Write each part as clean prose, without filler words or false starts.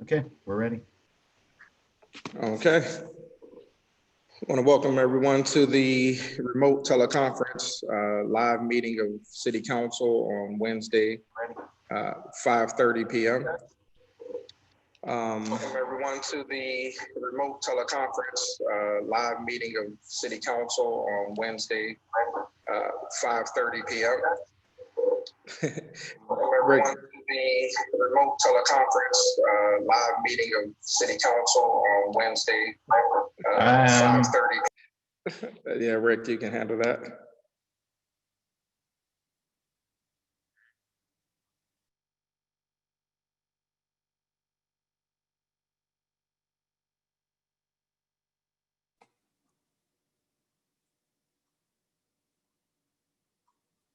Okay, we're ready. Okay. I want to welcome everyone to the remote teleconference live meeting of City Council on Wednesday, 5:30 p.m. Welcome everyone to the remote teleconference live meeting of City Council on Wednesday, 5:30 p.m. Welcome everyone to the remote teleconference live meeting of City Council on Wednesday, 5:30. Yeah, Rick, you can handle that.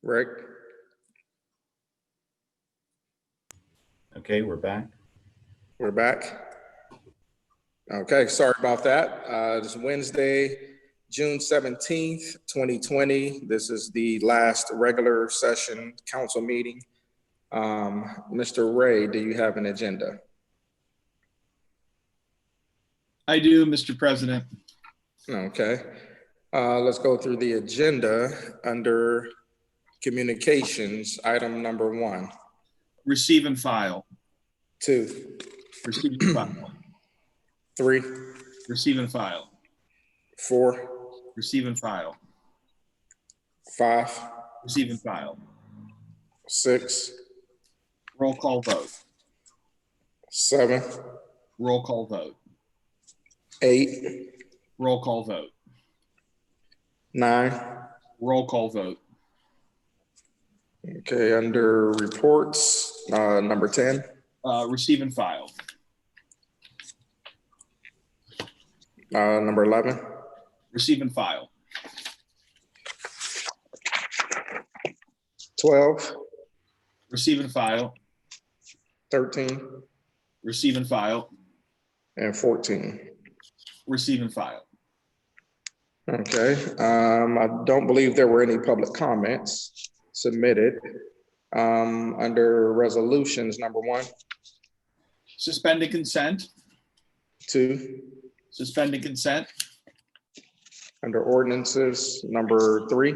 Rick? Okay, we're back. We're back. Okay, sorry about that. This is Wednesday, June 17th, 2020. This is the last regular session council meeting. Mr. Ray, do you have an agenda? I do, Mr. President. Okay. Let's go through the agenda under communications, item number 1. Receive and file. 2. Receive and file. 3. Receive and file. 4. Receive and file. 5. Receive and file. 6. Roll call vote. 7. Roll call vote. 8. Roll call vote. 9. Roll call vote. Okay, under reports, number 10. Receive and file. Number 11. Receive and file. 12. Receive and file. 13. Receive and file. And 14. Receive and file. Okay, I don't believe there were any public comments submitted. Under resolutions, number 1. Suspended consent. 2. Suspended consent. Under ordinances, number 3.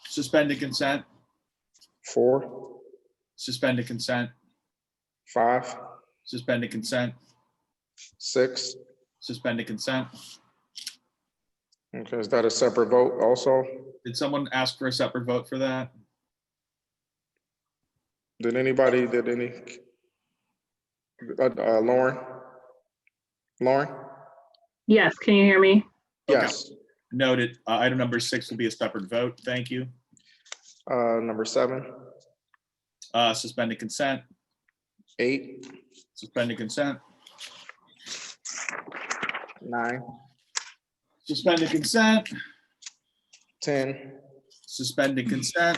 Suspended consent. 4. Suspended consent. 5. Suspended consent. 6. Suspended consent. Okay, is that a separate vote also? Did someone ask for a separate vote for that? Did anybody, Lauren? Lauren? Yes, can you hear me? Yes. Noted. Item number 6 will be a separate vote. Thank you. Number 7. Suspended consent. 8. Suspended consent. 9. Suspended consent. 10. Suspended consent.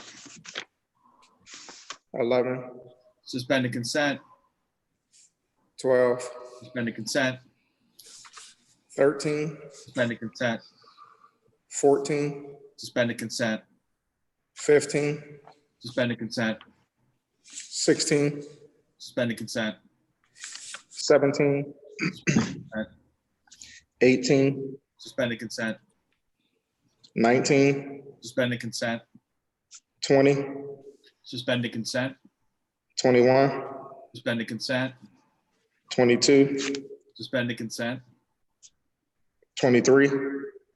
11. Suspended consent. 12. Suspended consent. 13. Suspended consent. 14. Suspended consent. 15. Suspended consent. 16. Suspended consent. 17. 18. Suspended consent. 19. Suspended consent. 20. Suspended consent. 21. Suspended consent. 22. Suspended consent. 23.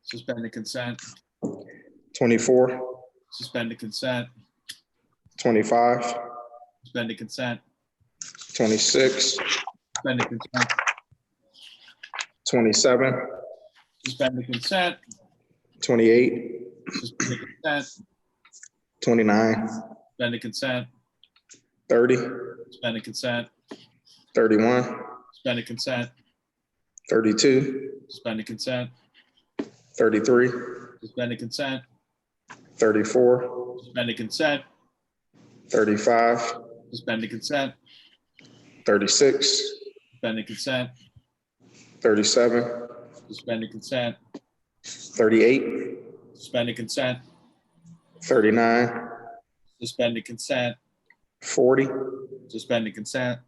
Suspended consent. 24. Suspended consent. 25. Suspended consent. 26. Suspended consent. 27. Suspended consent. 28. Suspended consent. 29. Suspended consent. 30. Suspended consent. 31. Suspended consent. 32. Suspended consent. 33. Suspended consent. 34. Suspended consent. 35. Suspended consent. 36. Suspended consent. 37. Suspended consent. 38. Suspended consent. 39. Suspended consent. 40. Suspended consent.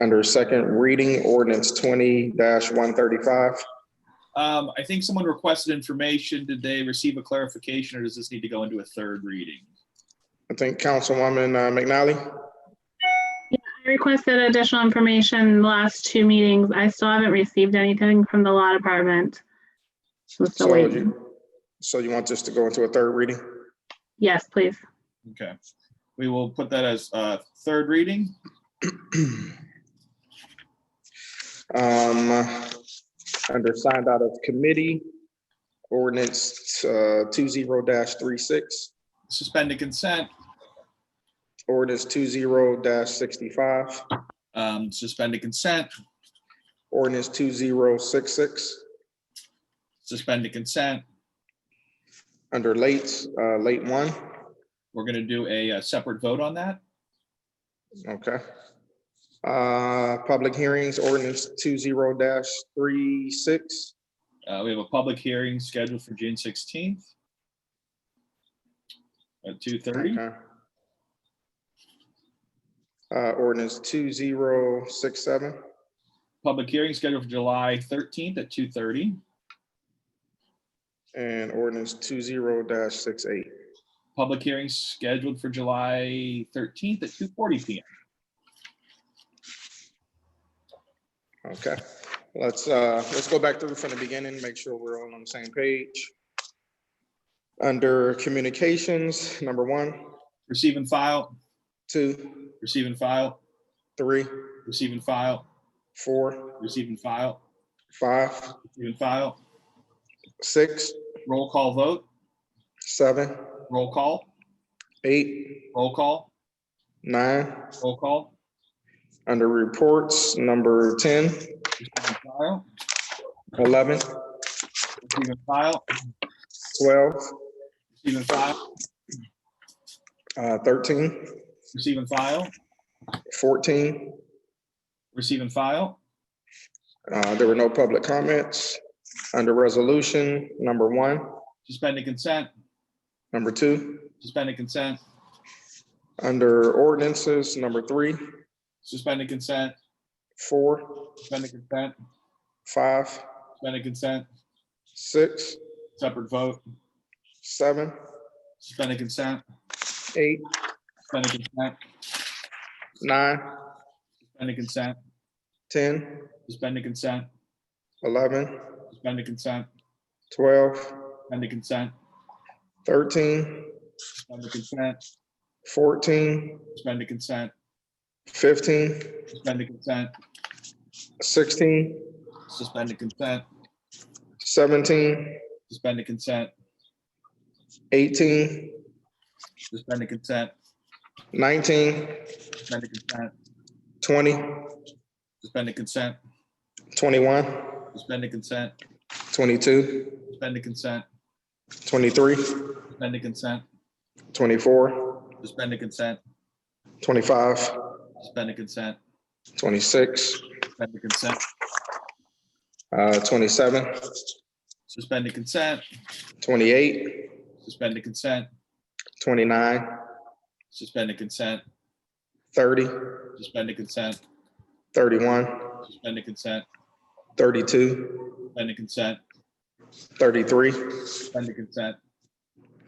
Under second reading, ordinance 20-135. I think someone requested information. Did they receive a clarification or does this need to go into a third reading? I think Councilwoman McNally. I requested additional information in the last two meetings. I still haven't received anything from the law department. So still So waiting. you want this to go into a third reading? Yes, please. Okay. We will put that as third reading. Under signed out of committee, ordinance 20-36, Suspended consent. ordinance 20-65, Suspended consent. ordinance 2066. Suspended consent. Under late one. We're going to do a separate vote on that. Okay. Public hearings, ordinance 20-36. We have a public hearing scheduled for June 16th at 2:30. Okay. Ordinance 2067. Public hearing scheduled for July 13th at 2:30. And ordinance 20-68. Public hearing scheduled for July 13th at 2:40 p.m. Okay, let's go back through from the beginning, make sure we're all on the same page. Under communications, number 1, Receive and file. 2, Receive and file. 3, Receive and file. 4, Receive and file. 5, Receive and file. 6, Roll call vote. 7, Roll call. 8, Roll call. 9. Roll call. Under reports, number 10, Receive and file. 11, Receive and file. 12, Receive and file. 13, Receive and file. 14. Receive and file. There were no public comments. Under resolution, number 1, Suspended consent. number 2. Suspended consent. Under ordinances, number 3, Suspended consent. 4, Suspended consent. 5, Suspended consent. 6, Separate vote. 7, Suspended consent. 8, Suspended consent. 9, Suspended consent. 10, Suspended consent. 11, Suspended consent. 12, Suspended consent. 13, Suspended consent. 14, Suspended consent. 15, Suspended consent. 16, Suspended consent. 17, Suspended consent. 18, Suspended consent. 19, Suspended consent. 20, Suspended consent. 21, Suspended consent. 22, Suspended consent. 23, Suspended consent. 24, Suspended consent. 25, Suspended consent. 26, Suspended consent. 27, Suspended consent. 28, Suspended consent. 29, Suspended consent. 30, Suspended consent. 31, Suspended consent. 32, Suspended consent. 33, Suspended consent.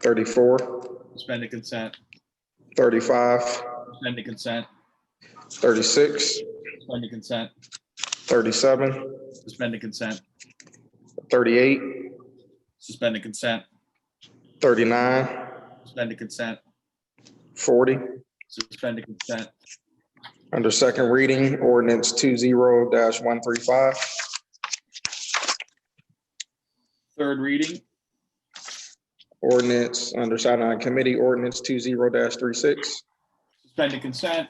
34, Suspended consent. 35, Suspended consent. 36, Suspended consent. 37, Suspended consent. 38, Suspended consent. 39, Suspended consent. 40. Suspended consent. Under second reading, ordinance 20-135. Third reading. Ordinance under sideline committee, ordinance 20-36. Suspended consent.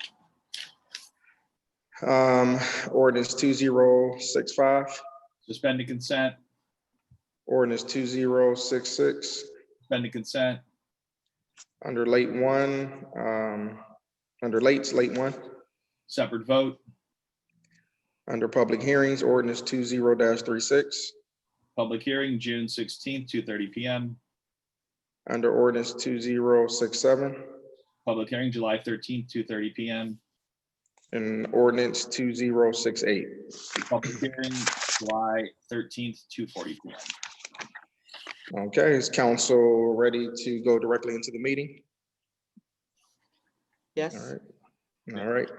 Ordinance 2065, Suspended consent. ordinance 2066. Suspended consent. Under late one, late one. Separate vote. Under public hearings, ordinance 20-36. Public hearing, June 16th, 2:30 p.m. Under ordinance 2067. Public hearing, July 13th, 2:30 p.m. And ordinance 2068. Public hearing July 13th, 2:40 p.m. Okay, is council ready to go directly into the meeting? Yes. All right. All right.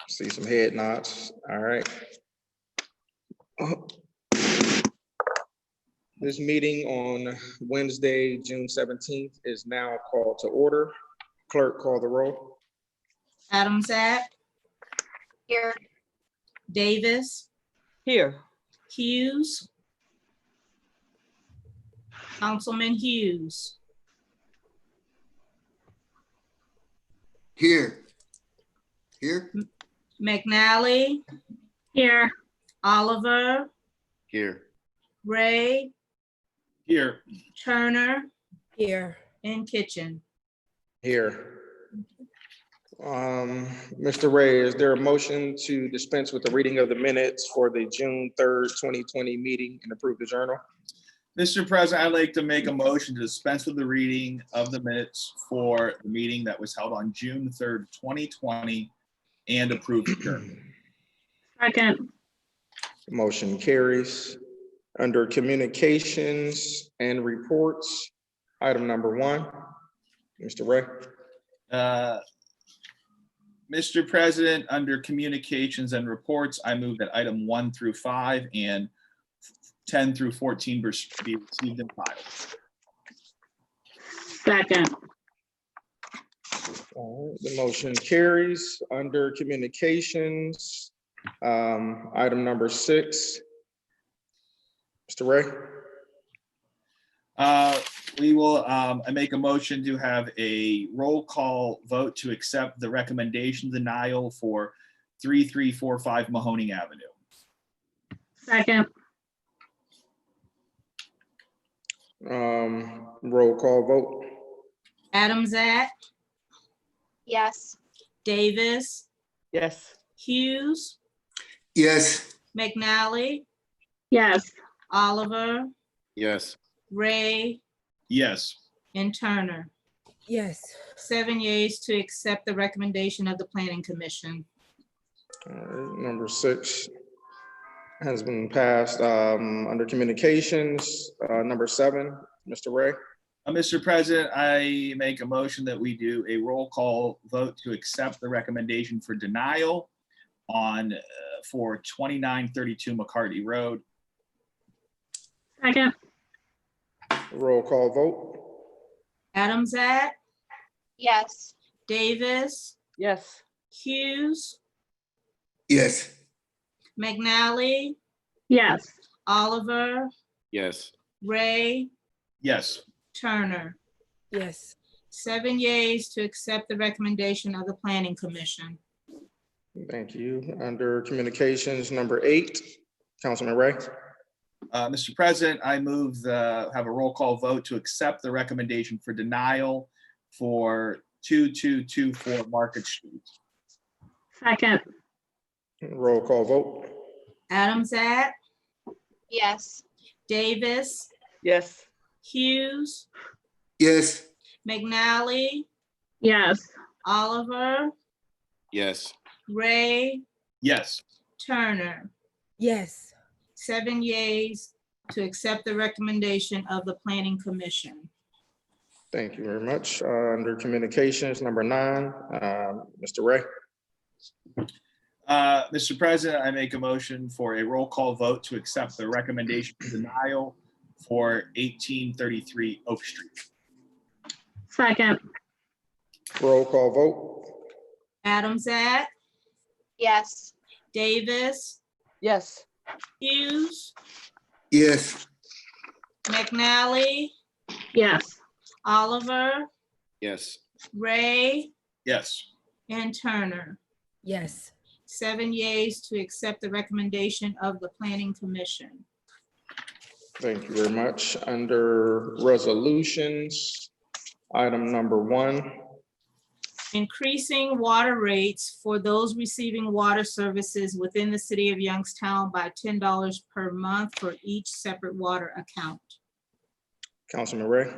See some head nods. All right. This meeting on Wednesday, June 17th is now called to order. Clerk, call the roll. Adamzak, Here. Davis, Here. Hughes. Councilman Hughes, Here. Here. McNally, Here. Oliver, Here. Ray, Here, Turner, Here. and Kitchen. Here. Mr. Ray, is there a motion to dispense with the reading of the minutes for the June 3rd, 2020 meeting and approve the journal? Mr. President, I'd like to make a motion to dispense with the reading of the minutes for the meeting that was held on June 3rd, 2020, and approve the journal. Second. Motion carries. Under communications and reports, item number 1, Mr. Ray. Mr. President, under communications and reports, I move that item 1 through 5 and 10 through 14 be received and filed. Second. All right, the motion carries. Under communications, item number 6, Mr. Ray. We will, I make a motion to have a roll call vote to accept the recommendation denial for 3345 Mahoning Avenue. Second. Roll call vote. Adamzak, Yes. Davis, Yes. Hughes, Yes. McNally, Yes. Oliver, Yes. Ray, Yes. and Turner. Yes. 7 yeas to accept the recommendation of the Planning Commission. All right, number 6 has been passed. Under communications, number 7, Mr. Ray. Mr. President, I make a motion that we do a roll call vote to accept the recommendation for denial on, for 2932 McCarty Road. Second. Roll call vote. Adamzak, Yes. Davis, Yes. Hughes, Yes. McNally, Yes. Oliver, Yes. Ray, Yes. Turner. Yes. 7 yeas to accept the recommendation of the Planning Commission. Thank you. Under communications, number 8, Councilman Ray. Mr. President, I move have a roll call vote to accept the recommendation for denial for 2224 Market Street. Second. Roll call vote. Adamzak, Yes. Davis, Yes. Hughes, Yes. McNally, Yes. Oliver, Yes. Ray, Yes. Turner. Yes. 7 yeas to accept the recommendation of the Planning Commission. Thank you very much. Under communications, number 9, Mr. Ray. Mr. President, I make a motion for a roll call vote to accept the recommendation for denial for 1833 Oak Street. Second. Roll call vote. Adamzak, Yes. Davis, Yes. Hughes, Yes. McNally, Yes. Oliver, Yes. Ray, Yes. and Turner. Yes. 7 yeas to accept the recommendation of the Planning Commission. Thank you very much. Under resolutions, item number 1, Increasing water rates for those receiving water services within the city of Youngstown by $10 per month for each separate water account. Councilman Ray.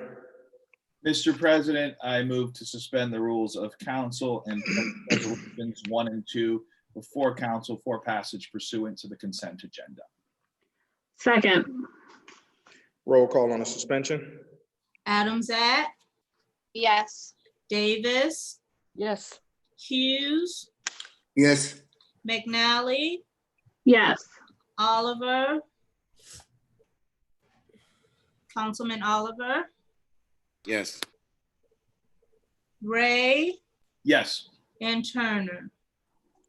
Mr. President, I move to suspend the rules of council and place resolutions 1 and 2 before council for passage pursuant to the consent agenda. Second. Roll call on the suspension. Adamsat, Yes. Davis, Yes. Hughes, Yes. McNally, Yes. Oliver, Councilman Oliver, Yes. Ray, Yes. and Turner.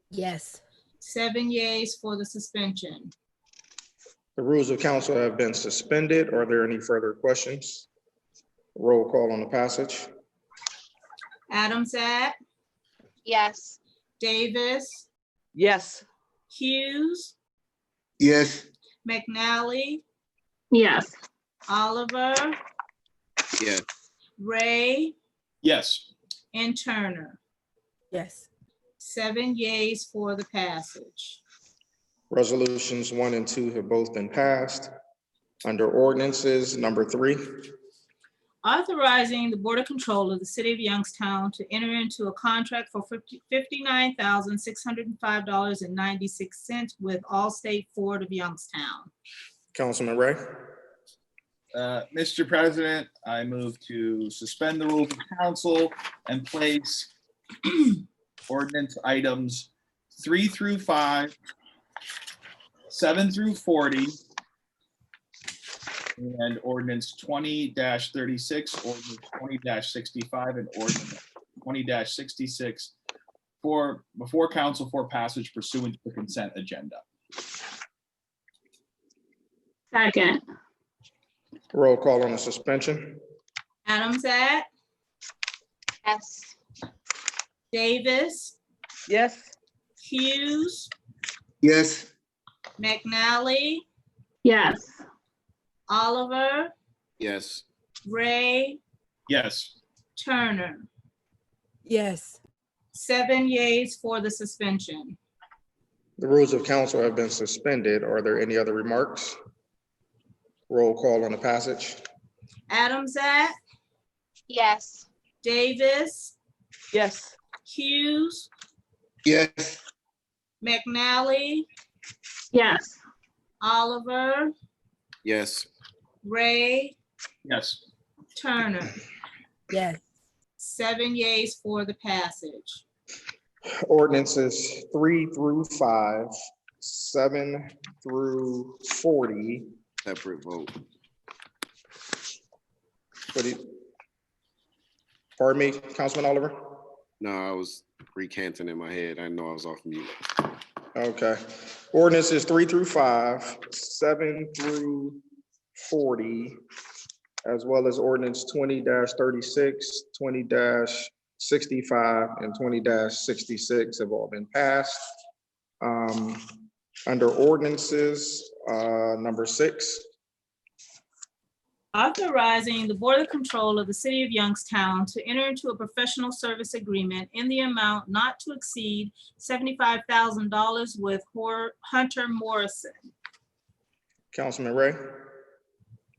Yes. 7 yeas for the suspension. The rules of council have been suspended. Are there any further questions? Roll call on the passage. Adamsat, Yes. Davis, Yes. Hughes, Yes. McNally, Yes. Oliver, Yes. Ray, Yes. and Turner. Yes. 7 yeas for the passage. Resolutions 1 and 2 have both been passed. Under ordinances, number 3. Authorizing the Board of Control of the City of Youngstown to enter into a contract for $59,605.96 with Allstate Ford of Youngstown. Councilman Ray. Mr. President, I move to suspend the rules of council and place ordinance items 3 through 5, 7 through 40, and ordinance 20-36, ordinance 20-65, and ordinance 20-66 before council for passage pursuant to the consent agenda. Second. Roll call on the suspension. Adamsat, Yes. Davis, Yes. Hughes, Yes. McNally, Yes. Oliver, Yes. Ray, Yes. Turner. Yes. 7 yeas for the suspension. The rules of council have been suspended. Are there any other remarks? Roll call on the passage. Adamsat, Yes. Davis, Yes. Hughes, Yes. McNally, Yes. Oliver, Yes. Ray, Yes. Turner. Yes. 7 yeas for the passage. Ordinances 3 through 5, 7 through 40. Separate vote. Pardon me, Councilman Oliver? No, I was recanting in my head. I know I was off mute. Okay. Ordinances 3 through 5, 7 through 40, as well as ordinance 20-36, 20-65, and 20-66 have all been passed. Under ordinances, number 6. Authorizing the Board of Control of the City of Youngstown to enter into a professional service agreement in the amount not to exceed $75,000 with Hunter Morrison. Councilman Ray.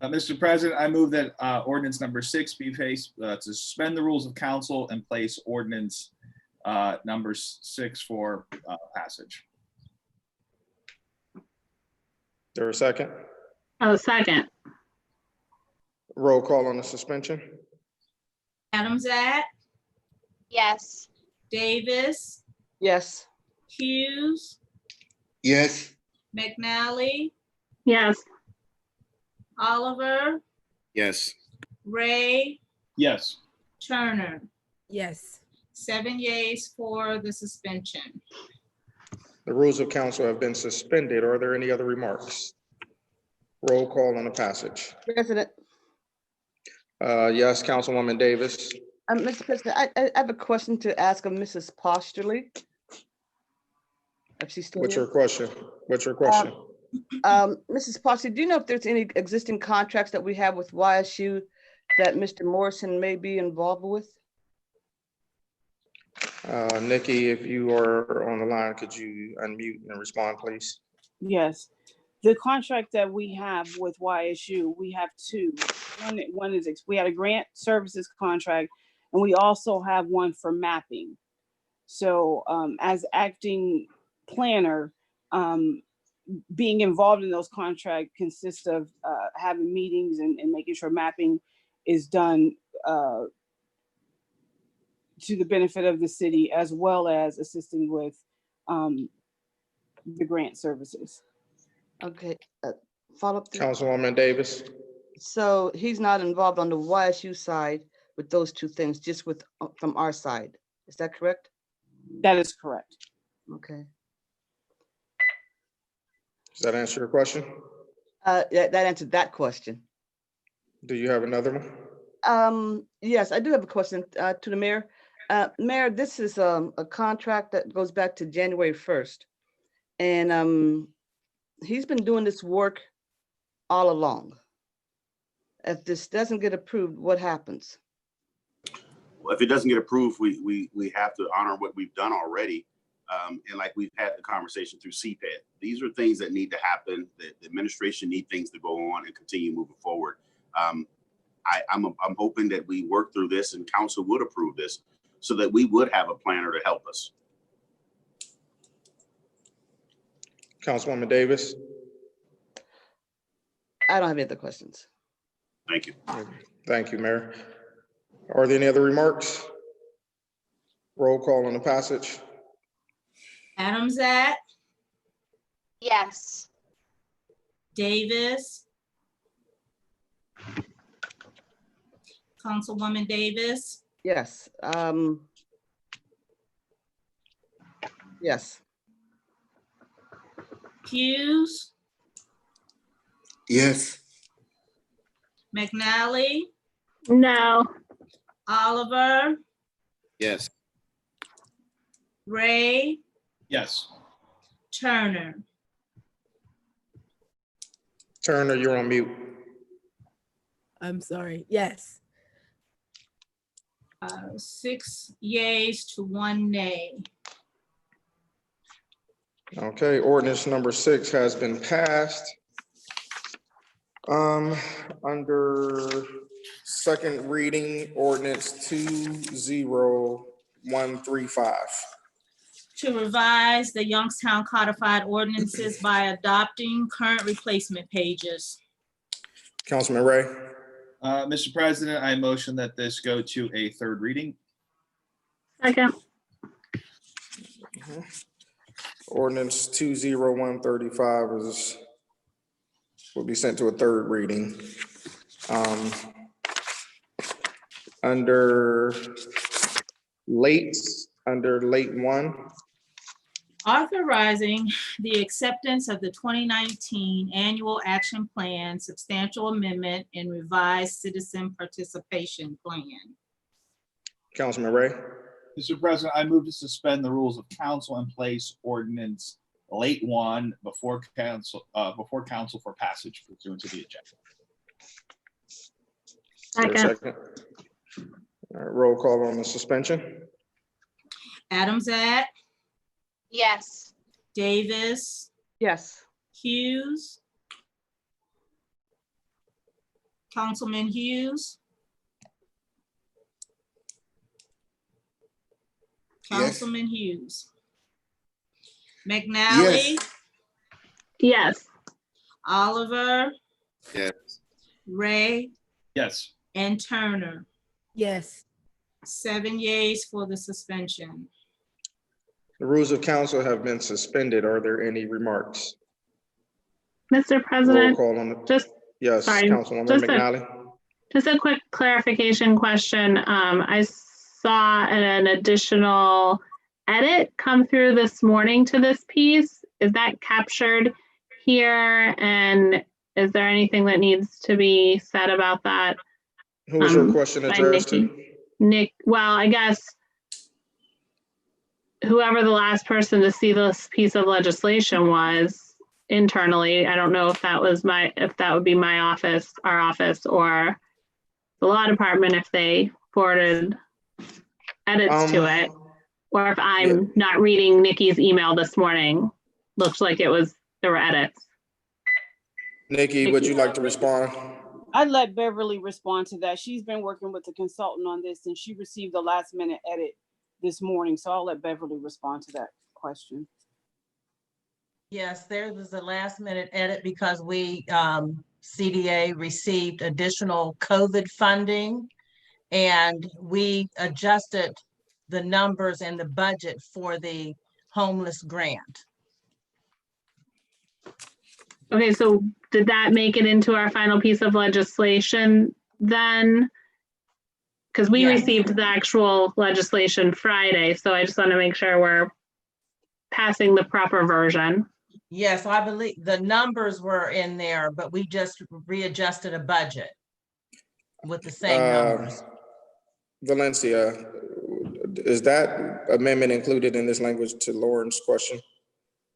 Mr. President, I move that ordinance number 6 be placed to suspend the rules of council and place ordinance number 6 for passage. There a second? Oh, second. Roll call on the suspension. Adamsat, Yes. Davis, Yes. Hughes, Yes. McNally, Yes. Oliver, Yes. Ray, Yes. Turner. Yes. 7 yeas for the suspension. The rules of council have been suspended. Are there any other remarks? Roll call on the passage. President, Yes, Councilwoman Davis. Mr. President, I have a question to ask of Mrs. Posterly. If she's still What's here. your question? What's your question? Mrs. Posterly, do you know if there's any existing contracts that we have with YSU that Mr. Morrison may be involved with? Nikki, if you are on the line, could you unmute and respond, please? Yes, the contract that we have with YSU, we have two. One is, we had a grant services contract, and we also have one for mapping. So as acting planner, being involved in those contracts consists of having meetings and making sure mapping is done to the benefit of the city, as well as assisting with the grant services. Okay, follow up. Councilwoman Davis. So he's not involved on the YSU side with those two things, just with, from our side. Is that correct? That is correct. Okay. Does that answer your question? That answered that question. Do you have another one? Yes, I do have a question to the mayor. Mayor, this is a contract that goes back to January 1st. And he's been doing this work all along. If this doesn't get approved, what happens? Well, if it doesn't get approved, we have to honor what we've done already. And like we've had the conversation through CPED, these are things that need to happen. The administration need things to go on and continue moving forward. I'm hoping that we work through this and council would approve this so that we would have a planner to help us. Councilwoman Davis. I don't have any other questions. Thank you. Thank you, Mayor. Are there any other remarks? Roll call on the passage. Adamzat, Yes. Davis. Councilwoman Davis, Yes. Yes. Hughes, Yes. McNally, No. Oliver, Yes. Ray, Yes. Turner. Turner, you're on mute. I'm sorry. Yes. 6 yeas to 1 nay. Okay, ordinance number 6 has been passed. Under second reading, ordinance 20135. To revise the Youngstown codified ordinances by adopting current replacement pages. Councilman Ray. Mr. President, I motion that this go to a third reading. Second. Ordinance 20135 will be sent to a third reading. Under late 1. Authorizing the acceptance of the 2019 Annual Action Plan, Substantial Amendment, and Revised Citizen Participation Plan. Councilman Ray. Mr. President, I move to suspend the rules of council and place ordinance late 1 before council for passage pursuant to the agenda. Second. All right, roll call on the suspension. Adamzat, Yes. Davis, Yes. Hughes. Councilman Hughes. Yes. Councilman Hughes. McNally, Yes. Oliver, Yes. Ray, Yes. and Turner. Yes. 7 yeas for the suspension. The rules of council have been suspended. Are there any remarks? Mr. Roll President, call on the, just yes, sorry, Councilwoman just a- McNally. a quick clarification question. I saw an additional edit come through this morning to this piece. Is that captured here? And is there anything that needs to be said about that? Who was your question by addressed to? Nick, well, I guess whoever the last person to see this piece of legislation was internally. I don't know if that would be my office, our office, or the law department if they forwarded edits to it, or if I'm not reading Nikki's email this morning. Looks like there were edits. Nikki, would you like to respond? I'd let Beverly respond to that. She's been working with the consultant on this and she received a last minute edit this morning. So I'll let Beverly respond to that question. Yes, there was a last minute edit because we, CDA received additional COVID funding. And we adjusted the numbers and the budget for the homeless grant. Okay, so did that make it into our final piece of legislation then? Because we Yes. received the actual legislation Friday, so I just want to make sure we're passing the proper version. Yes, I believe the numbers were in there, but we just readjusted a budget with the same numbers. Valencia, is that amendment included in this language to Lauren's question?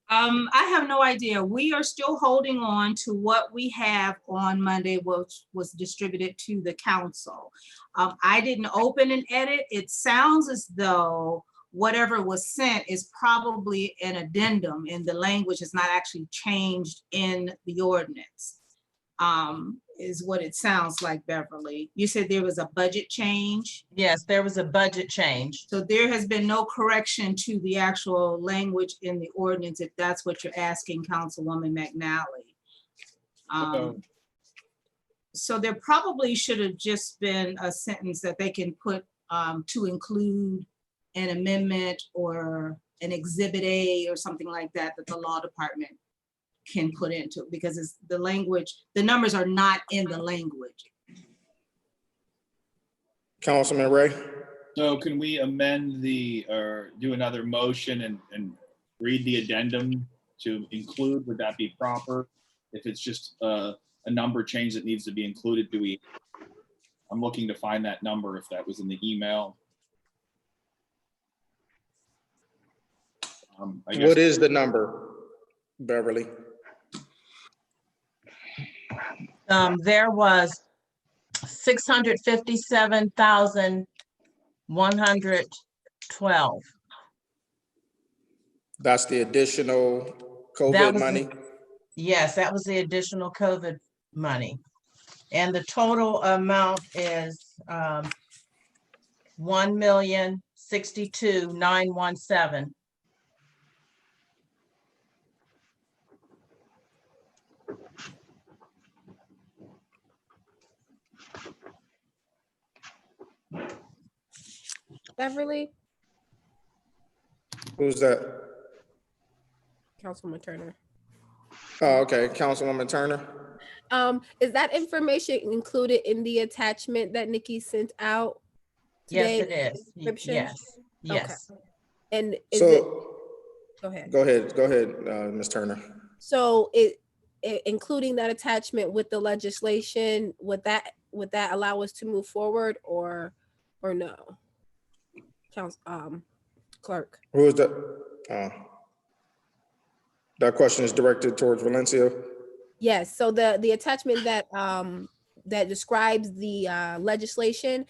I have no idea. We are still holding on to what we have on Monday, which was distributed to the council. I didn't open and edit. It sounds as though whatever was sent is probably an addendum and the language is not actually changed in the ordinance. Is what it sounds like, Beverly. You said there was a budget change? Yes, there was a budget change. So there has been no correction to the actual language in the ordinance, if that's what you're asking, Councilwoman McNally. So there probably should have just been a sentence that they can put to include an amendment or an exhibit A or something like that, that the law department can put into it, because it's the language, the numbers are not in the language. Councilman Ray? So can we amend or do another motion and read the addendum to include? Would that be proper? If it's just a number change that needs to be included, I'm looking to find that number if that was in the email. I guess. What is the number, Beverly? There was 657,112. That's the additional That COVID was money? Yes, that was the additional COVID money. And the total amount is 1,062,917. Beverly, Who's that? Councilwoman Turner. Oh, okay, Councilwoman Turner? Is that information included in the attachment that Nikki sent out today? Yes, it is. Description? Yes, yes. And is So, it, go ahead. Go ahead, Ms. Turner. So including that attachment with the legislation, would that allow us to move forward or no? Clerk. Who is that? That question is directed towards Valencia. Yes, so the attachment that that describes the legislation,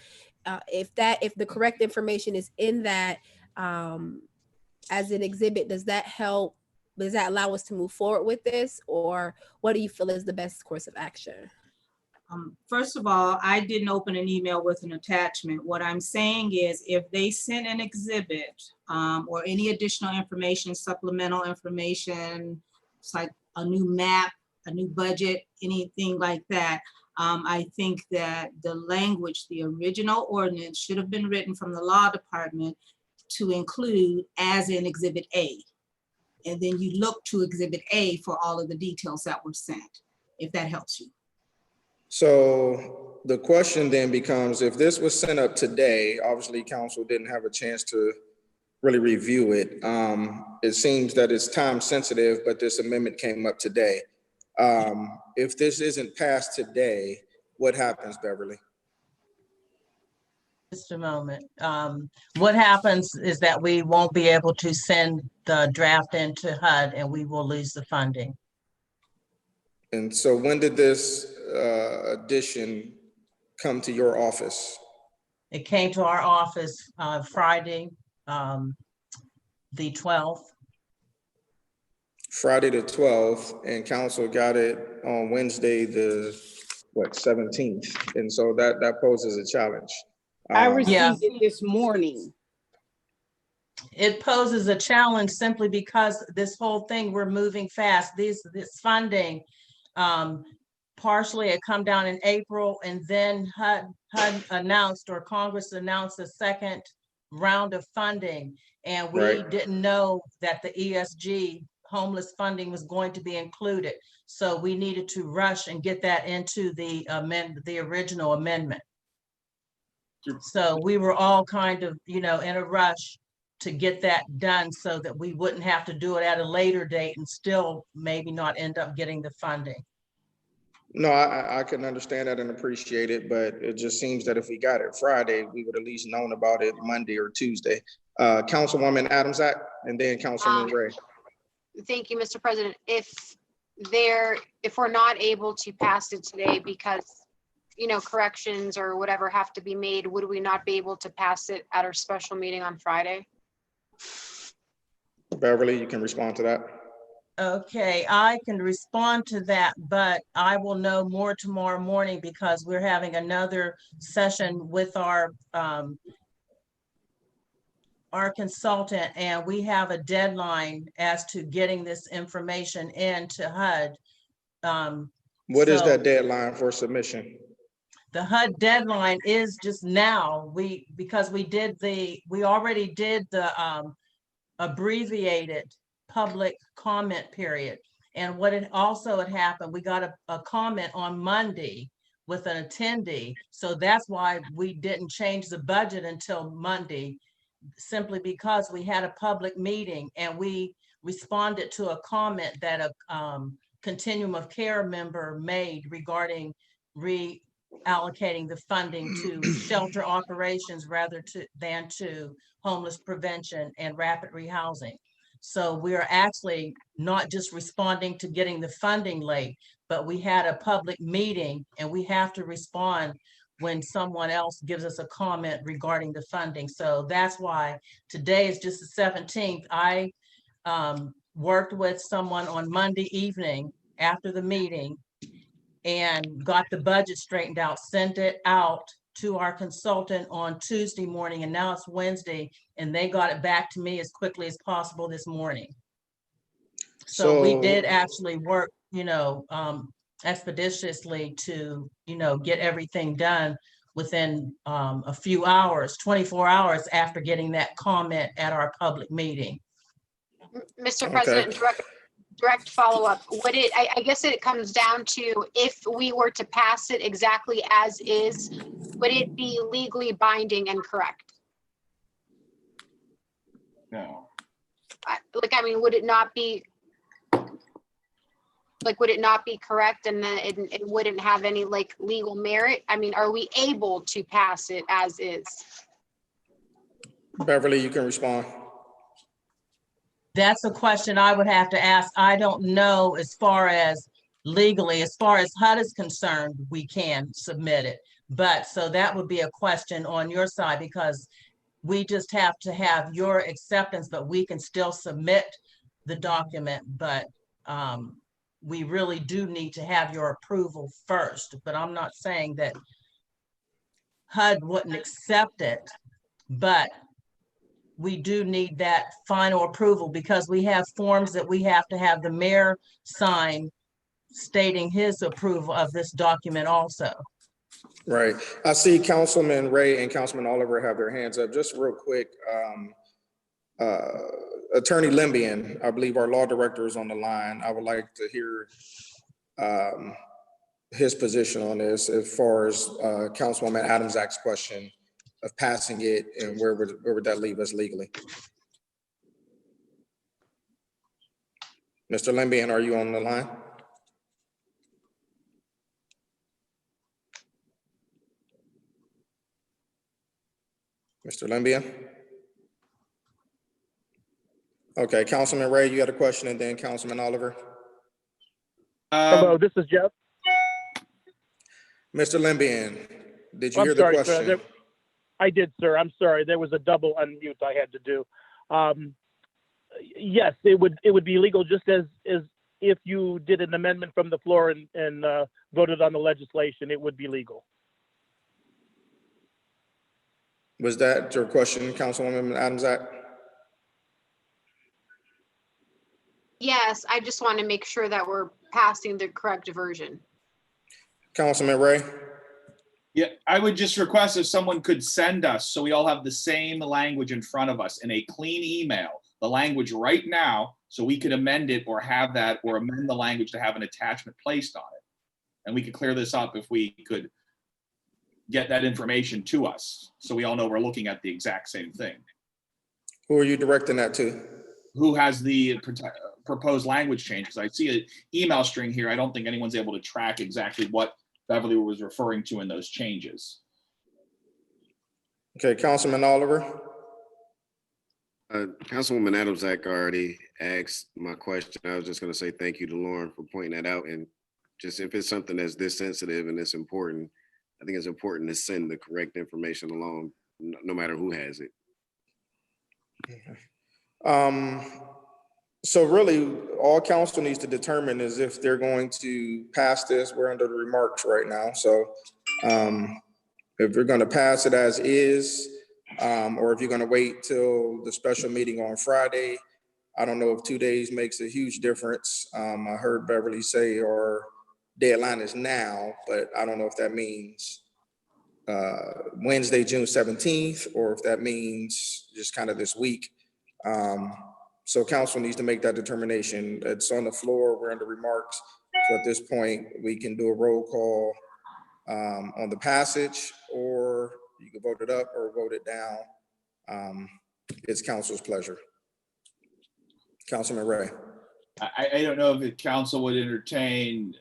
if the correct information is in that as an exhibit, does that help? Does that allow us to move forward with this, or what do you feel is the best course of action? First of all, I didn't open an email with an attachment. What I'm saying is if they sent an exhibit or any additional information, supplemental information, it's like a new map, a new budget, anything like that, I think that the language, the original ordinance should have been written from the law department to include as in Exhibit A. And then you look to Exhibit A for all of the details that were sent, if that helps you. So the question then becomes, if this was sent up today, obviously council didn't have a chance to really review it. It seems that it's time sensitive, but this amendment came up today. If this isn't passed today, what happens, Beverly? Just a moment. What happens is that we won't be able to send the draft into HUD and we will lose the funding. And so when did this addition come to your office? It came to our office Friday, the 12th. Friday the 12th, and council got it on Wednesday the 17th, and so that poses a challenge. I received Yeah. it this morning. it poses a challenge simply because this whole thing, we're moving fast. This funding, partially it come down in April, and then HUD announced, or Congress announced, a second round of funding. And we Right. didn't know that the ESG homeless funding was going to be included. So we needed to rush and get that into the original amendment. So we were all kind of, in a rush to get that done so that we wouldn't have to do it at a later date and still maybe not end up getting the funding. No, I can understand that and appreciate it, but it just seems that if we got it Friday, we would at least known about it Monday or Tuesday. Councilwoman Adams-Act, and then Councilman Ray. Thank you, Mr. President. If we're not able to pass it today because, corrections or whatever have to be made, would we not be able to pass it at our special meeting on Friday? Beverly, you can respond to that. Okay, I can respond to that, but I will know more tomorrow morning because we're having another session with our consultant, and we have a deadline as to getting this information in to HUD. What is that deadline for submission? The HUD deadline is just now. Because we already did the abbreviated public comment period. And what had happened, we got a comment on Monday with an attendee. So that's why we didn't change the budget until Monday, simply because we had a public meeting and we responded to a comment that a continuum of care member made regarding reallocating the funding to shelter operations rather than to homeless prevention and rapid rehousing. So we are actually not just responding to getting the funding late, but we had a public meeting and we have to respond when someone else gives us a comment regarding the funding. So that's why today is just the 17th. I worked with someone on Monday evening after the meeting and got the budget straightened out, sent it out to our consultant on Tuesday morning, and now it's Wednesday, and they got it back to me as quickly as possible this morning. So we did actually work, expeditiously to, get everything done within a few hours, 24 hours after getting that comment at our public meeting. Mr. President, direct follow-up. I guess it comes down to, if we were to pass it exactly as is, would it be legally binding and correct? No. Would it not be correct, and then it wouldn't have any legal merit? Are we able to pass it as is? Beverly, you can respond. That's a question I would have to ask. I don't know as far as legally, as far as HUD is concerned, we can submit it. But so that would be a question on your side, because we just have to have your acceptance, but we can still submit the document. But we really do need to have your approval first. But I'm not saying that HUD wouldn't accept it, but we do need that final approval because we have forms that we have to have the mayor sign stating his approval of this document also. Right. I see Councilman Ray and Councilman Oliver have their hands up. Just real quick, Attorney Limbian, I believe our law director, is on the line. I would like to hear his position on this as far as Councilwoman Adams-Act's question of passing it, and where would that leave us legally? Mr. Limbian, are you on the line? Mr. Limbian? Okay, Councilman Ray, you had a question, and then Councilman Oliver. Hello, this is Jeff. Mr. Limbian, did you hear the question? Sir, I did, sir. I'm sorry. There was a double unmute I had to do. Yes, it would be legal, just as if you did an amendment from the floor and voted on the legislation, it would be legal. Was that your question, Councilwoman Adams-Act? Yes, I just want to make sure that we're passing the correct version. Councilman Ray? Yeah, I would just request if someone could send us, so we all have the same language in front of us in a clean email, the language right now, so we could amend it or have that, or amend the language to have an attachment placed on it. And we could clear this up if we could get that information to us, so we all know we're looking at the exact same thing. Who are you directing that to? Who has the proposed language change? Because I see an email string here. I don't think anyone's able to track exactly what Beverly was referring to in those changes. Okay, Councilman Oliver? Councilwoman Adams Act already asked my question. I was just going to say thank you to Lauren for pointing that out. And just if it's something that's this sensitive and it's important, I think it's important to send the correct information along, no matter who has it. So really, all council needs to determine is if they're going to pass this. We're under the remarks right now. So if you're going to pass it as is, or if you're going to wait till the special meeting on Friday, I don't know if 2 days makes a huge difference. I heard Beverly say our deadline is now, but I don't know if that means Wednesday, June 17th, or if that means just kind of this week. So council needs to make that determination. It's on the floor, we're under remarks. So at this point, we can do a roll call on the passage, or you can vote it up or vote it down. It's council's pleasure. Councilman Ray. I don't know if the council would entertain,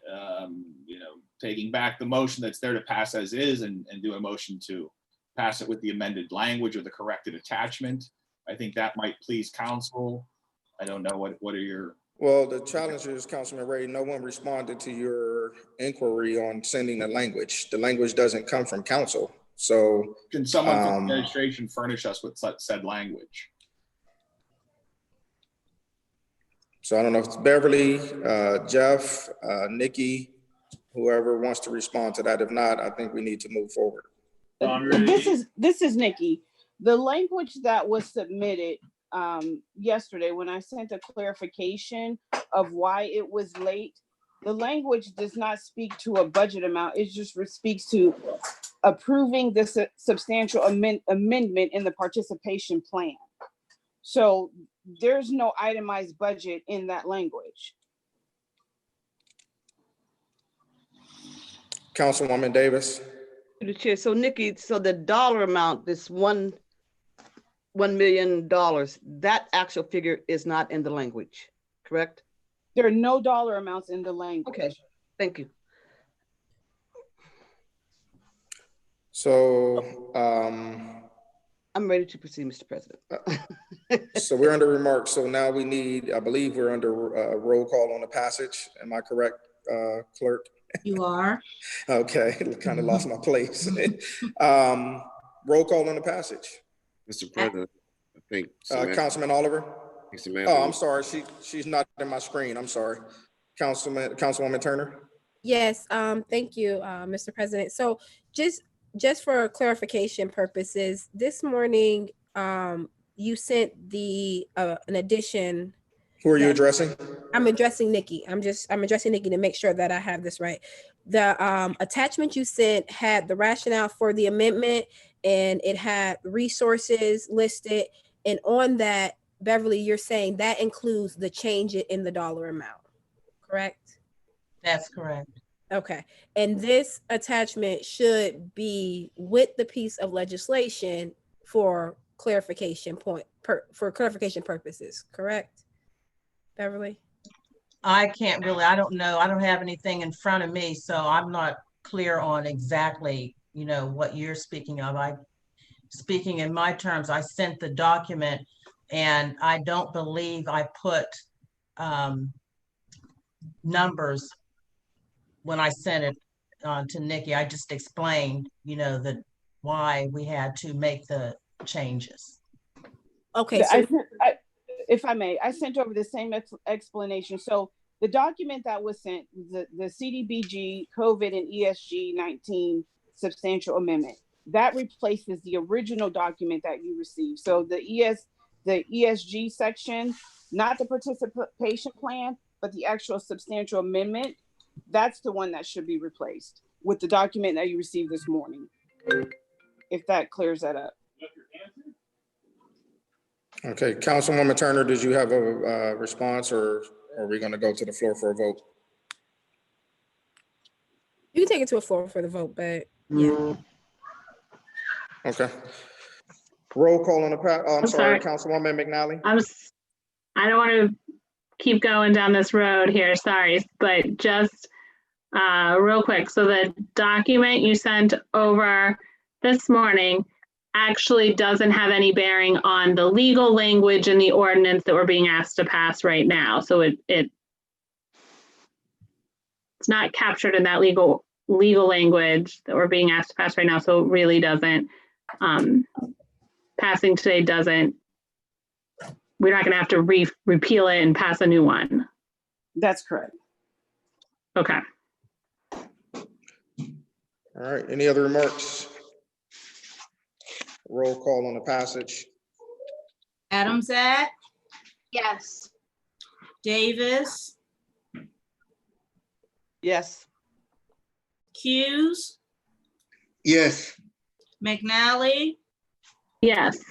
taking back the motion that's there to pass as is and do a motion to pass it with the amended language or the corrected attachment. I think that might please council. I don't know what are your. Well, the challenge is, Councilman Ray, no one responded to your inquiry on sending the language. The language doesn't come from council. So can someone from the administration furnish us with said language? So I don't know if it's Beverly, Jeff, Nikki, whoever wants to respond to that. If not, I think we need to move forward. This is Nikki. The language that was submitted yesterday, when I sent a clarification of why it was late, the language does not speak to a budget amount. It just speaks to approving the substantial amendment in the participation plan. So there's no itemized budget in that language. Councilwoman Davis. To the chair. So Nikki, so the dollar amount, this $1 million, that actual figure is not in the language, correct? There are no dollar amounts in the language. Okay, thank you. So I'm ready to proceed, Mr. President. So we're under remarks. So now we need, I believe we're under roll call on the passage. Am I correct, clerk? You are. Okay, kind of lost my place. Roll call on the passage. Mr. President, I think. Councilman Oliver? Samantha. Oh, I'm sorry. She's not in my screen. I'm sorry. Councilwoman Turner? Yes, thank you, Mr. President. So just for clarification purposes, this morning, you sent an addition. Who are you addressing? I'm addressing Nikki. I'm addressing Nikki to make sure that I have this right. The attachment you sent had the rationale for the amendment, and it had resources listed. And on that, Beverly, you're saying that includes the change in the dollar amount, correct? That's correct. Okay. And this attachment should be with the piece of legislation for clarification purposes, correct? Beverly? I can't really, I don't know. I don't have anything in front of me, so I'm not clear on exactly, what you're speaking of. Speaking in my terms, I sent the document and I don't believe I put numbers when I sent it to Nikki. I just explained, why we had to make the changes. Okay. So if I may, I sent over the same explanation. So the document that was sent, the CDBG, COVID, and ESG-19 substantial amendment, that replaces the original document that you received. So the ESG section not the participation plan, but the actual substantial amendment. That's the one that should be replaced with the document that you received this morning. If that clears that up. Okay, Councilwoman Turner, did you have a response, or are we going to go to the floor for a vote? You can take it to a floor for the vote, but yeah. Okay. Roll call on the, I'm sorry, sorry. Councilwoman McNally. I don't want to keep going down this road here, sorry, but just real quick. So the document you sent over this morning actually doesn't have any bearing on the legal language in the ordinance that we're being asked to pass right now. So it's not captured in that legal language that we're being asked to pass right now. So it really doesn't, passing today doesn't, we're not going to have to repeal it and pass a new one. That's correct. Okay. All right, any other remarks? Roll call on the passage. Adamsat, Yes. Davis, Yes. Hughes, Yes. McNally, Yes.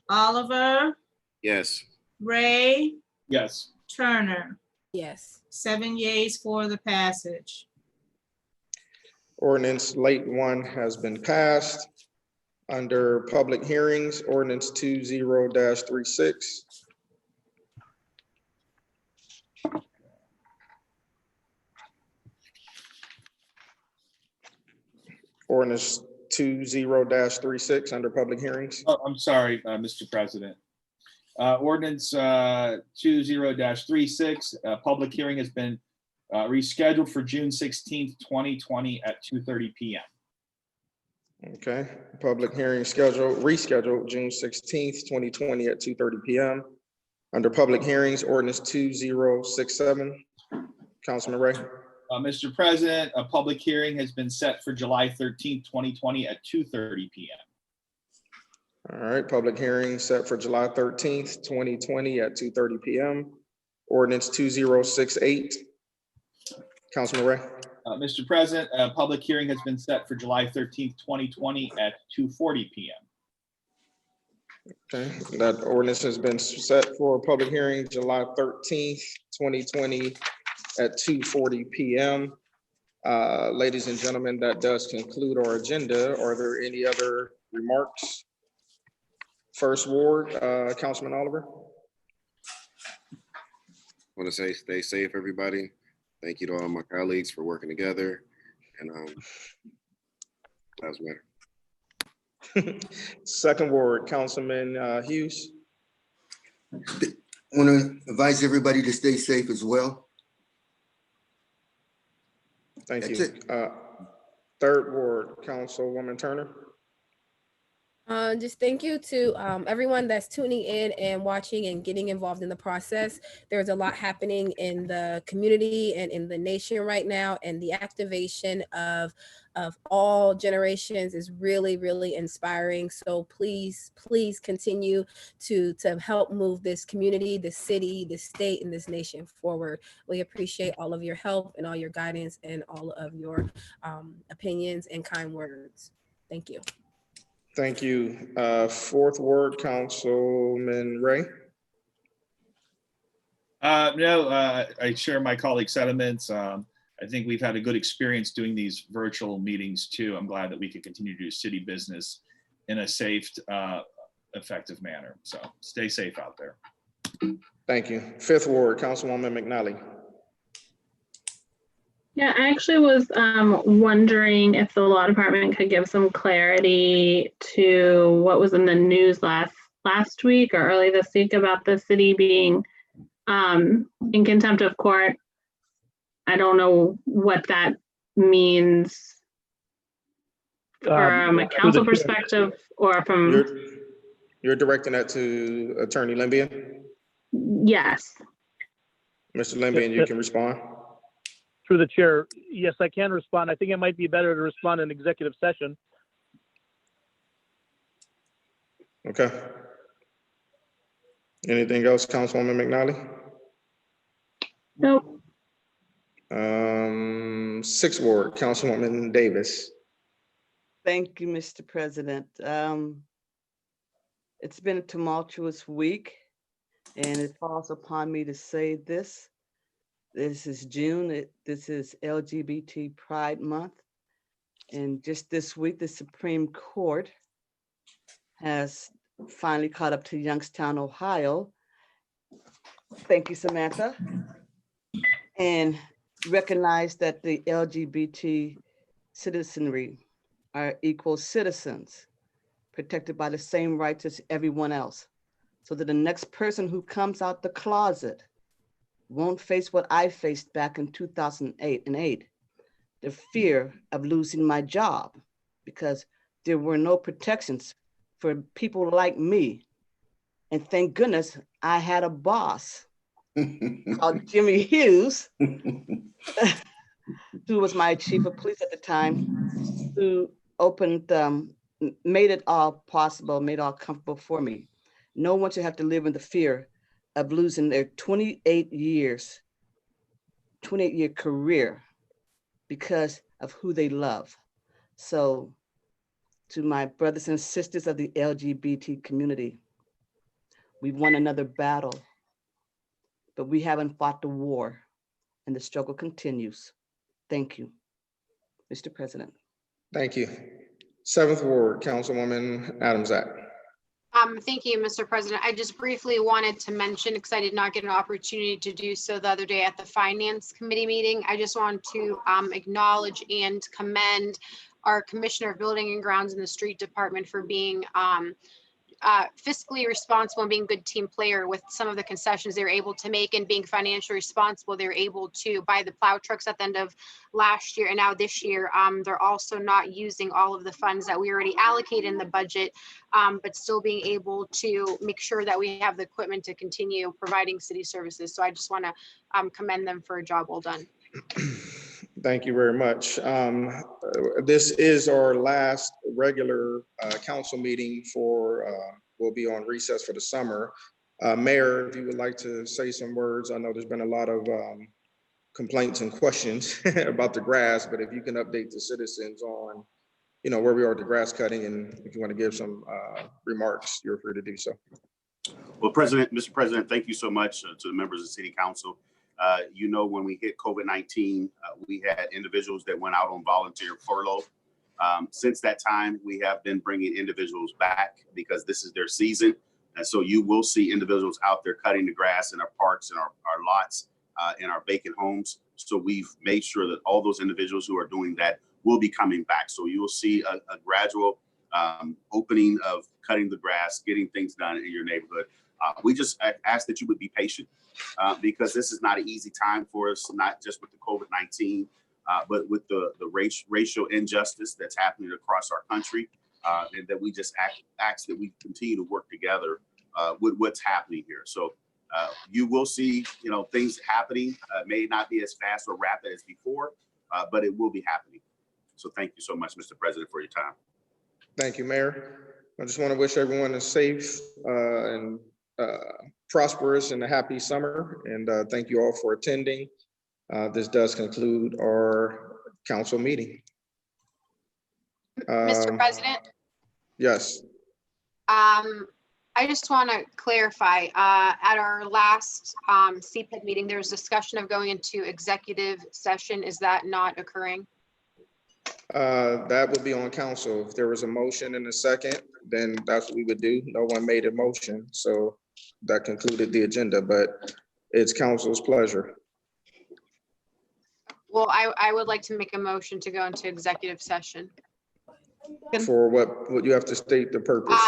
Oliver, Yes. Ray, Yes. Turner. Yes. 7 yeas for the passage. Ordinance late 1 has been passed. Under public hearings, ordinance 20-36. Ordinance 20-36 under public hearings. Oh, I'm sorry, Mr. President. Ordinance 20-36, public hearing has been rescheduled for June 16th, 2020 at 2:30 p.m. Okay, public hearing rescheduled June 16th, 2020 at 2:30 p.m. Under public hearings, ordinance 2067. Councilman Ray. Mr. President, a public hearing has been set for July 13th, 2020 at 2:30 p.m. All right, public hearing set for July 13th, 2020 at 2:30 p.m. Ordinance 2068. Councilman Ray. Mr. President, a public hearing has been set for July 13th, 2020 at 2:40 p.m. Okay, that ordinance has been set for a public hearing July 13th, 2020 at 2:40 p.m. Ladies and gentlemen, that does conclude our agenda. Are there any other remarks? First Ward, Councilman Oliver. I want to say stay safe, everybody. Thank you to all my colleagues for working together. And that's better. Second Ward, Councilman Hughes. I want to advise everybody to stay safe as well. Thank That's you. it. Third Ward, Councilwoman Turner. Just thank you to everyone that's tuning in and watching and getting involved in the process. There's a lot happening in the community and in the nation right now, and the activation of all generations is really, really inspiring. So please continue to help move this community, this city, this state, and this nation forward. We appreciate all of your help and all your guidance and all of your opinions and kind words. Thank you. Thank you. Fourth Ward, Councilman Ray. No, I share my colleague's sentiments. I think we've had a good experience doing these virtual meetings too. I'm glad that we can continue to do city business in a safe, effective manner. So stay safe out there. Thank you. Fifth Ward, Councilwoman McNally. Yeah, I actually was wondering if the law department could give some clarity to what was in the news last week or early this week about the city being in contempt of court. I don't know what that means from a council perspective or from. You're directing that to Attorney Limbian? Yes. Mr. Limbian, you can respond. Through the chair, yes, I can respond. I think it might be better to respond in executive session. Okay. Anything else, Councilwoman McNally? Nope. 6th Ward, Councilwoman Davis. Thank you, Mr. President. It's been a tumultuous week, and it falls upon me to say this. This is June. This is LGBT Pride Month. And just this week, the Supreme Court has finally caught up to Youngstown, Ohio. Thank you, Samantha. And recognized that the LGBT citizenry are equal citizens, protected by the same rights as everyone else, so that the next person who comes out the closet won't face what I faced back in 2008, the fear of losing my job, because there were no protections for people like me. And thank goodness I had a boss called Jimmy Hughes, who was my chief of police at the time, who made it all possible, made it all comfortable for me. No one should have to live in the fear of losing their 28-year career because of who they love. So to my brothers and sisters of the LGBT community, we've won another battle, but we haven't fought the war, and the struggle continues. Thank you, Mr. President. Thank you. 7th Ward, Councilwoman Adams-Act. Thank you, Mr. President. I just briefly wanted to mention, because I did not get an opportunity to do so the other day at the Finance Committee meeting, I just want to acknowledge and commend our Commissioner of Building and Grounds in the Street Department for being fiscally responsible and being a good team player with some of the concessions they were able to make, and being financially responsible. They were able to buy the plow trucks at the end of last year, and now this year they're also not using all of the funds that we already allocated in the budget, but still being able to make sure that we have the equipment to continue providing city services. So I just want to commend them for a job well done. Thank you very much. This is our last regular council meeting for, we'll be on recess for the summer. Mayor, if you would like to say some words, I know there's been a lot of complaints and questions about the grass, but if you can update the citizens on, where we are with the grass cutting, and if you want to give some remarks, you're free to do so. Well, Mr. President, thank you so much to the members of the City Council. When we hit COVID-19, we had individuals that went out on volunteer furlough. Since that time, we have been bringing individuals back because this is their season. And so you will see individuals out there cutting the grass in our parks and our lots, in our vacant homes. So we've made sure that all those individuals who are doing that will be coming back. So you will see a gradual opening of cutting the grass, getting things done in your neighborhood. We just ask that you would be patient because this is not an easy time for us, not just with the COVID-19, but with the racial injustice that's happening across our country, and that we just ask that we continue to work together with what's happening here. So you will see, things happening, may not be as fast or rapid as before, but it will be happening. So thank you so much, Mr. President, for your time. Thank you, Mayor. I just want to wish everyone a safe and prosperous and a happy summer. And thank you all for attending. This does conclude our council meeting. Mr. President? Yes. I just want to clarify, at our last CPED meeting, there was discussion of going into executive session. Is that not occurring? That would be on council. If there was a motion and a second, then that's what we would do. No one made a motion, so that concluded the agenda, but it's council's pleasure. Well, I would like to make a motion to go into executive session. For what you have to state the purpose.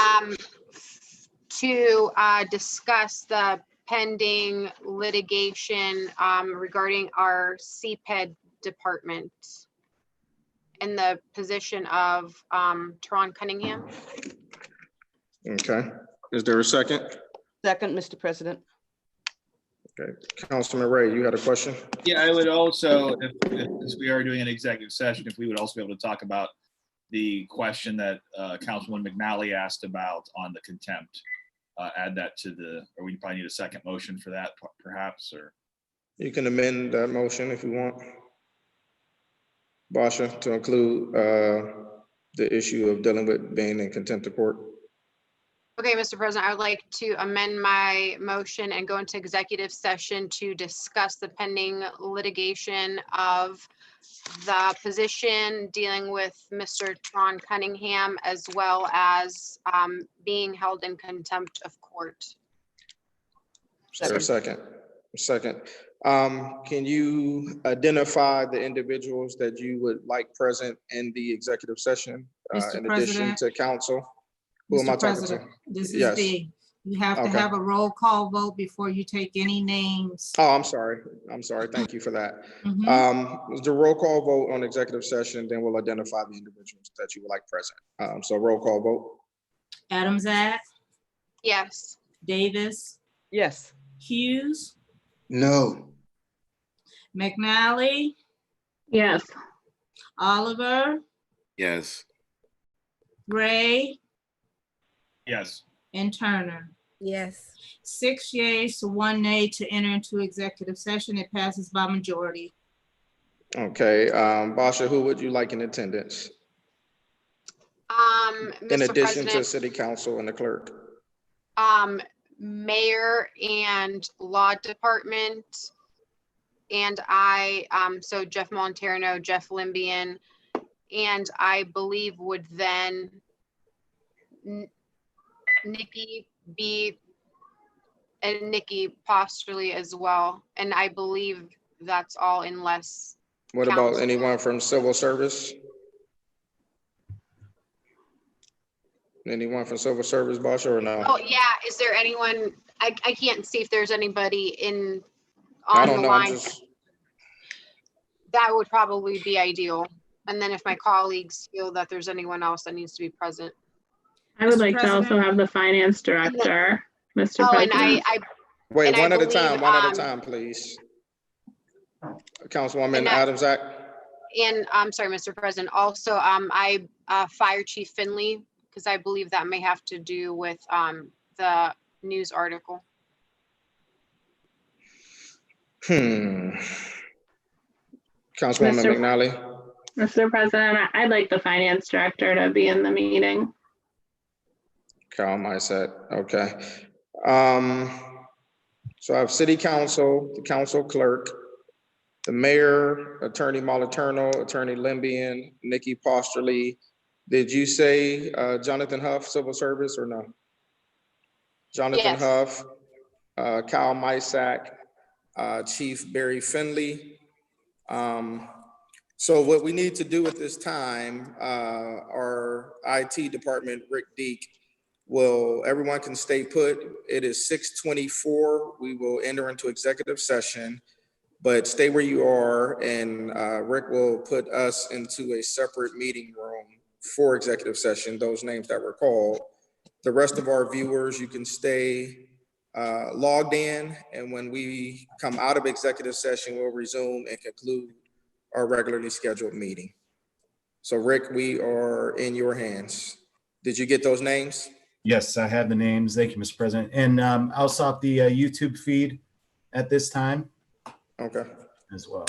To discuss the pending litigation regarding our CPED department in the position of Teron Cunningham. Okay, is there a second? Second, Mr. President. Okay, Councilman Ray, you had a question? Yeah, I would also, if we are doing an executive session, if we would also be able to talk about the question that Councilwoman McNally asked about on the contempt. add that to or we probably need a second motion for that perhaps, or. You can amend that motion if you want. Basha, to include the issue of dealing with being in contempt of court. Okay, Mr. President, I would like to amend my motion and go into executive session to discuss the pending litigation of the position dealing with Mr. Tron Cunningham, as well as being held in contempt of court. Is there a second? Second. Can you identify the individuals that you would like present in the executive session, Mr. in addition President. to counsel? Who am I Mr. talking to? President, this is Yes. D. You have to Okay. have a roll call vote before you take any names. Oh, I'm sorry. I'm sorry. Thank you for that. Mhm. The roll call vote on executive session, then we'll identify the individuals that you would like present. So roll call vote. Adamzak, Yes. Davis, Yes. Hughes, No. McNally, Yes. Oliver, Yes. Gray, Yes. and Turner. Yes. 6 yeas to 1 nay to enter into executive session. It passes by majority. Okay, Basha, who would you like in attendance? In Mr. addition to President, city council and the clerk? mayor and law department. And so Jeff Monterno, Jeff Limbian, and I believe would then Nikki be, and Nikki Posterly as well. And I believe that's all unless. What about council. anyone from civil service? Anyone from civil service, Basha, or no? Oh, yeah. Is there anyone, I can't see if there's anybody I on don't the know. I'm line. just, That would probably be ideal. And then if my colleagues feel that there's anyone else that needs to be present. I would Mr. like to also President? have the finance director, Mr. Oh, and President. wait, And I one at a believe, time, one at a time, please. Councilwoman And Adamzak. And I'm sorry, Mr. President, also, Fire Chief Finley, because I believe that may have to do with the news article. Councilwoman Mr. McNally. Mr. President, I'd like the finance director to be in the meeting. Cal Myset, okay. So I have city council, the council clerk, the mayor, Attorney Moliterno, Attorney Limbian, Nikki Posterly. Did you say Jonathan Huff, civil service, or no? Jonathan Yes. Huff, Kyle Mysak, Chief Barry Finley. So what we need to do at this time, our IT department, Rick Deek, everyone can stay put. It is 6:24. We will enter into executive session, but stay where you are, and Rick will put us into a separate meeting room for executive session, those names that were called. The rest of our viewers, you can stay logged in, and when we come out of executive session, we'll resume and conclude our regularly scheduled meeting. So Rick, we are in your hands. Did you get those names? Yes, I have the names. Thank you, Mr. President. And I'll stop the YouTube feed at this time Okay. as well.